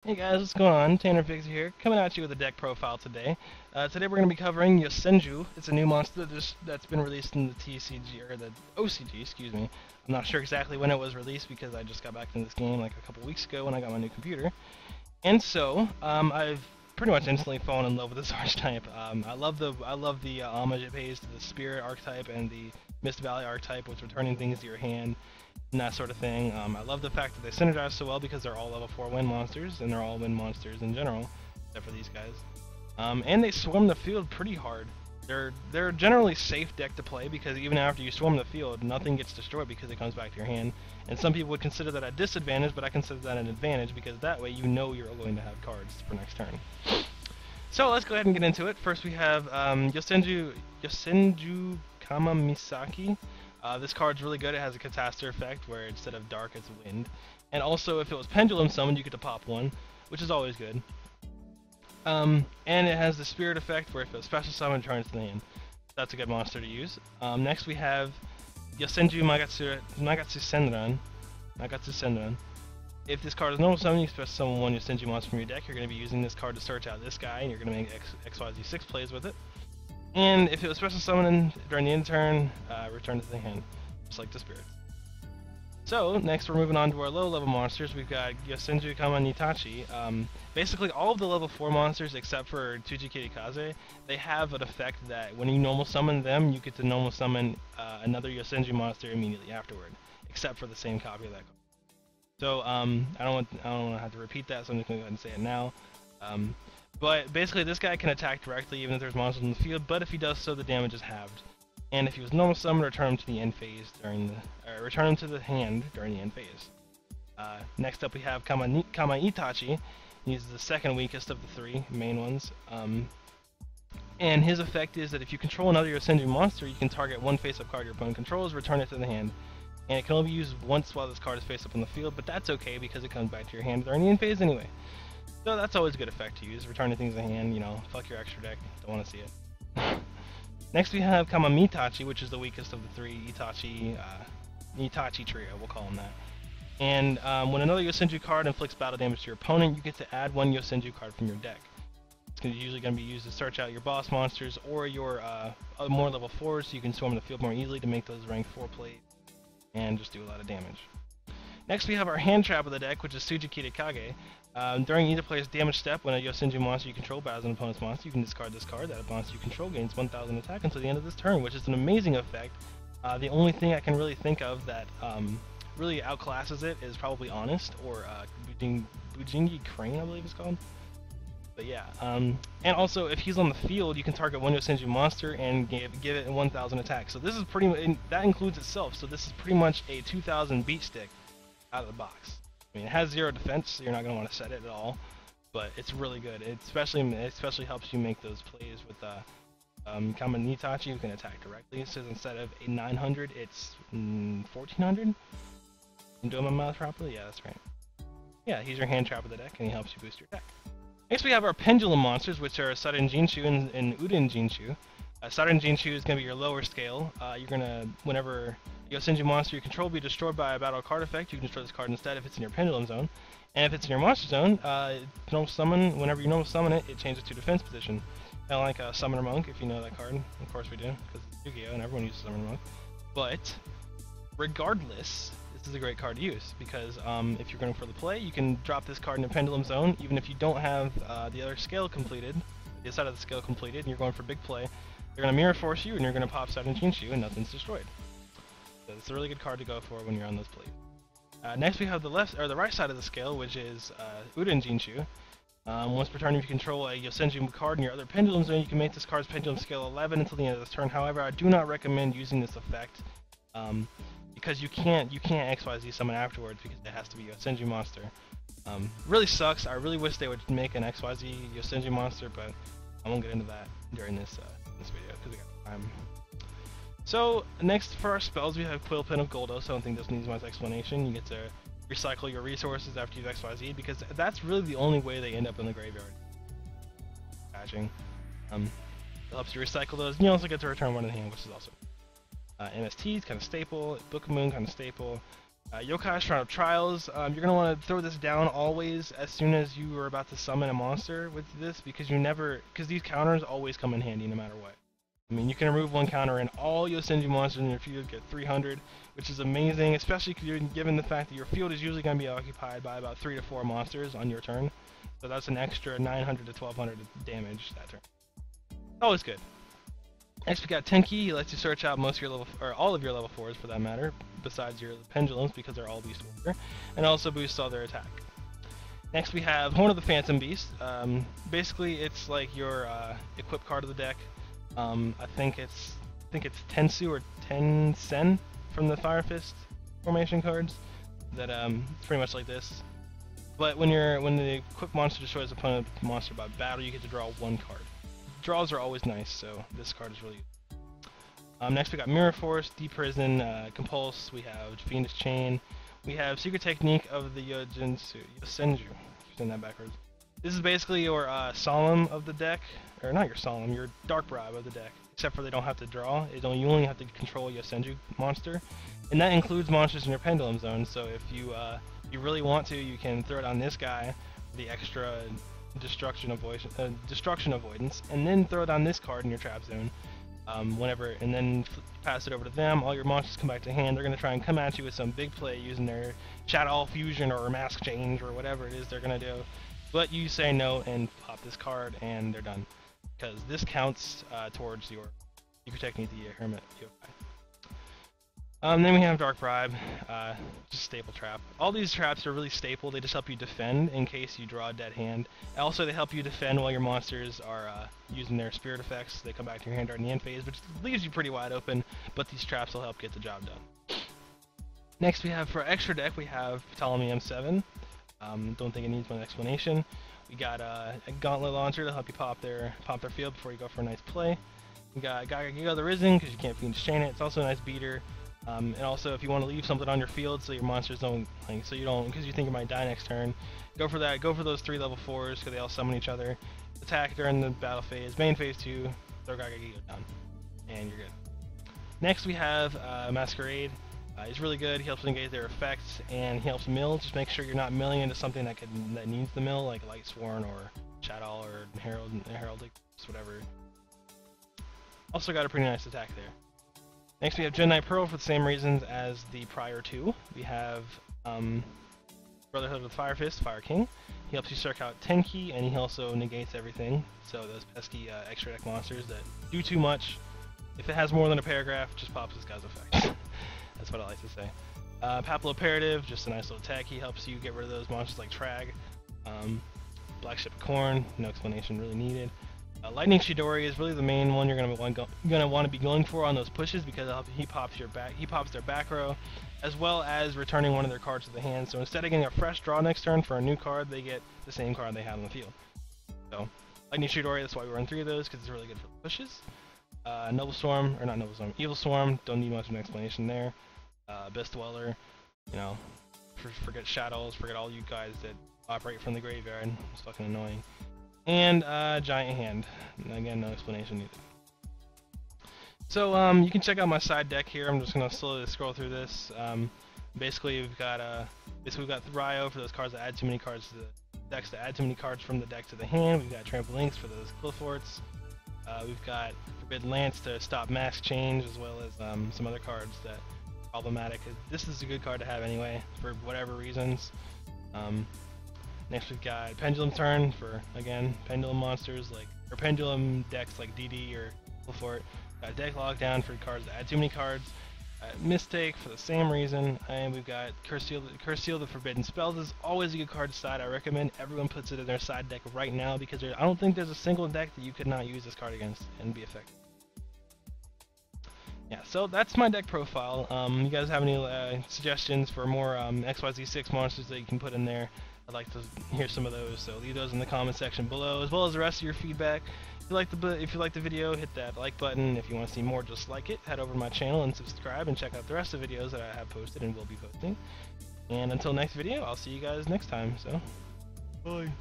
Hey guys, what's going on? Tanner Fix here, coming at you with a deck profile today. Today we're going to be covering Yosenju. It's a new monster that's been released in the TCG, or the OCG, excuse me. I'm not sure exactly when it was released because I just got back into this game like a couple weeks ago when I got my new computer. And so, I've pretty much instantly fallen in love with this archetype. I love the homage it pays to the Spirit archetype and the Mist Valley archetype, with returning things to your hand and that sort of thing. I love the fact that they synergize so well because they're all level 4 wind monsters, and they're all wind monsters in general, except for these guys. And they swarm the field pretty hard. They're generally safe deck to play because even after you swarm the field, nothing gets destroyed because it comes back to your hand. And some people would consider that a disadvantage, but I consider that an advantage because that way you know you're going to have cards for next turn. So let's go ahead and get into it. First we have Yosenju Kama Misaki. This card's really good. It has a catastor effect where instead of dark it's wind. And also if it was pendulum summoned you get to pop one, which is always good. And it has the spirit effect where if it was special summoned it returns to the hand. That's a good monster to use. Next we have Yosenju Nagatsu Senran. If this card is normal summon, you special summon one Yosenju monster from your deck. You're going to be using this card to search out this guy, and you're going to make XYZ 6 plays with it. And if it was special summoned during the end turn, return it to the hand, just like the spirits. So, next we're moving on to our low level monsters. We've got Yosenju Kama Nitachi. Basically all of the level 4 monsters except for Tuji Kirikaze, they have an effect that when you normal summon them, you get to normal summon another Yosenju monster immediately afterward, except for the same copy of that card. So, I don't want to have to repeat that, so I'm just going to go ahead and say it now. But basically this guy can attack directly even if there's monsters in the field, but if he does so the damage is halved. And if he was normal summoned, return him to the end phase return him to the hand during the end phase. Next up we have Kama Itachi. He's the second weakest of the 3 main ones. And his effect is that if you control another Yosenju monster, you can target one face-up card your opponent controls, return it to the hand. And it can only be used once while this card is face-up on the field, but that's okay because it comes back to your hand during the end phase anyway. So that's always a good effect to use, returning things in hand, you know, fuck your extra deck, don't want to see it. Next we have Kama Mitachi, which is the weakest of the 3 Itachi trio, we'll call him that. And when another Yosenju card inflicts battle damage to your opponent, you get to add one Yosenju card from your deck. It's usually going to be used to search out your boss monsters or your more level 4s, so you can swarm the field more easily to make those rank 4 plays and just do a lot of damage. Next we have our hand trap of the deck, which is Tsuji Kirikage. During either player's damage step, when a Yosenju monster you control battles an opponent's monster, you can discard this card. That monster you control gains 1000 attack until the end of this turn, which is an amazing effect. The only thing I can really think of that really outclasses it is probably Honest, or Bujingi Crane, I believe it's called. But yeah, and also if he's on the field, you can target one Yosenju monster and give it 1000 attack. So this is that includes itself, so this is pretty much a 2000 beat stick out of the box. I mean, it has 0 defense, so you're not going to want to set it at all, but it's really good. It especially helps you make those plays with Kama Nitachi, who can attack directly. So instead of a 900, it's 1400. I'm doing my math properly? Yeah, that's right. Yeah, he's your hand trap of the deck, and he helps you boost your deck. Next we have our pendulum monsters, which are Sudden Jinshu and Uden Jinshu. Sudden Jinshu is going to be your lower scale. You're going to, whenever Yosenju monster you control be destroyed by a battle card effect, you can destroy this card instead if it's in your pendulum zone. And if it's in your monster zone, whenever you normal summon it, it changes to defense position. Kind of like a Summoner Monk, if you know that card. Of course we do, because it's Yu-Gi-Oh! And everyone uses Summoner Monk. But, regardless, this is a great card to use, because if you're going for the play, you can drop this card in the pendulum zone, even if you don't have the other scale completed, the side of the scale completed, and you're going for big play. They're going to mirror force you, and you're going to pop Sudden Jinshu, and nothing's destroyed. So it's a really good card to go for when you're on those plays. Next we have the right side of the scale, which is Uden Jinshu. Once per turn, if you control a Yosenju card in your other pendulum zone, you can make this card's pendulum scale 11 until the end of this turn. However, I do not recommend using this effect because you can't XYZ summon afterwards because it has to be a Yosenju monster. Really sucks. I really wish they would make an XYZ Yosenju monster, but I won't get into that during this video because we got time. So next for our spells we have Quillpin of Goldos. I don't think this needs much explanation. You get to recycle your resources after you use XYZ because that's really the only way they end up in the graveyard. Patching. It helps you recycle those. You also get to return one in hand, which is awesome. MST is kind of staple. Book of Moon kind of staple. Yokai Shrine of Trials, you're going to want to throw this down always as soon as you are about to summon a monster with this, because these counters always come in handy no matter what. I mean, you can remove one counter and all Yosenju monsters in your field get 300, which is amazing, especially given the fact that your field is usually going to be occupied by about 3 to 4 monsters on your turn. So that's an extra 900 to 1200 damage that turn. Always good. Next we got Tenki. He lets you search out most of your all of your level 4s for that matter, besides your pendulums because they're all beast warrior, and also boosts all their attack. Next we have Horn of the Phantom Beast. Basically it's like your equip card of the deck. I think it's Tensu or Tensen from the Fire Fist formation cards. That it's pretty much like this. But when the equipped monster destroys opponent monster by battle, you get to draw 1 card. Draws are always nice, so this card is really good. Next we got Mirror Force, Deep Prison, Compulse, we have Fiendish Chain, we have Secret Technique of the Yosenju, saying that backwards. This is basically your Solemn of the deck, or not your Solemn, your Dark Bribe of the deck, except for they don't have to draw, you only have to control Yosenju monster, and that includes monsters in your Pendulum Zone, so if you really want to, you can throw it on this guy for the extra destruction avoidance, and then throw it on this card in your trap zone and then pass it over to them. All your monsters come back to hand. They're going to try and come at you with some big play using their Shadow Fusion or Mask Change or whatever it is they're going to do, but you say no and pop this card and they're done, because this counts towards your Secret Technique, the Hermit Yokai. Then we have Dark Bribe, just staple trap. All these traps are really staple, they just help you defend in case you draw a dead hand. Also, they help you defend while your monsters are using their spirit effects. They come back to your hand during the end phase, which leaves you pretty wide open, but these traps will help get the job done. Next we have, for extra deck, we have Ptolemy M7. Don't think it needs much explanation. We got a Gauntlet Launcher to help you pop their field before you go for a nice play. We got Giga the Risen, because you can't Fiendish Chain it. It's also a nice beater. And also, if you want to leave something on your field so your monsters don't, because you think it might die next turn, go for that. Go for those 3 level 4s because they all summon each other. Attack during the battle phase. Main phase 2, throw Giga down, and you're good. Next we have Masquerade. He's really good. He helps negate their effects, and he helps mill. Just make sure you're not milling into something that needs the mill, like Light Sworn or Shadow or Heraldic, whatever. Also got a pretty nice attack there. Next we have Gen Knight Pearl for the same reasons as the prior 2. We have Brotherhood of the Fire Fist, Fire King. He helps you circle out Tenki, and he also negates everything. So those pesky extra deck monsters that do too much, if it has more than a paragraph, just pops this guy's effect. That's what I like to say. Papilloperative, just a nice little tech. He helps you get rid of those monsters like Trag. Black Ship of Corn, no explanation really needed. Lightning Shidori is really the main one you're going to want to be going for on those pushes, because he pops their back row, as well as returning one of their cards to the hand. So instead of getting a fresh draw next turn for a new card, they get the same card they had on the field. So Lightning Shidori, that's why we run 3 of those, because it's really good for the pushes. Evil Swarm, don't need much of an explanation there. Best Dweller, forget Shadows, forget all you guys that operate from the graveyard. It's fucking annoying. And Giant Hand. Again, no explanation needed. So you can check out my side deck here. I'm just gonna slowly scroll through this. Basically, we've got Ryo for those cards that add too many cards to the decks, that add too many cards from the deck to the hand. We've got Trample Links for those Cliff Forts. We've got Forbidden Lance to stop Mask Change, as well as some other cards that are problematic. This is a good card to have anyway, for whatever reasons. Next we've got Pendulum Turn for, again, Pendulum monsters, or Pendulum decks like DD or Fort. Got Deck Lockdown for cards that add too many cards. Mistake for the same reason, and we've got Curse Seal the Forbidden Spells is always a good card to side. I recommend everyone puts it in their side deck right now, because I don't think there's a single deck that you could not use this card against and be effective. Yeah, so that's my deck profile. You guys have any suggestions for more XYZ6 monsters that you can put in there? I'd like to hear some of those, so leave those in the comment section below, as well as the rest of your feedback. If you like the video, hit that like button. If you want to see more just like it, head over to my channel and subscribe and check out the rest of the videos that I have posted and will be posting. And until next video, I'll see you guys next time, so bye.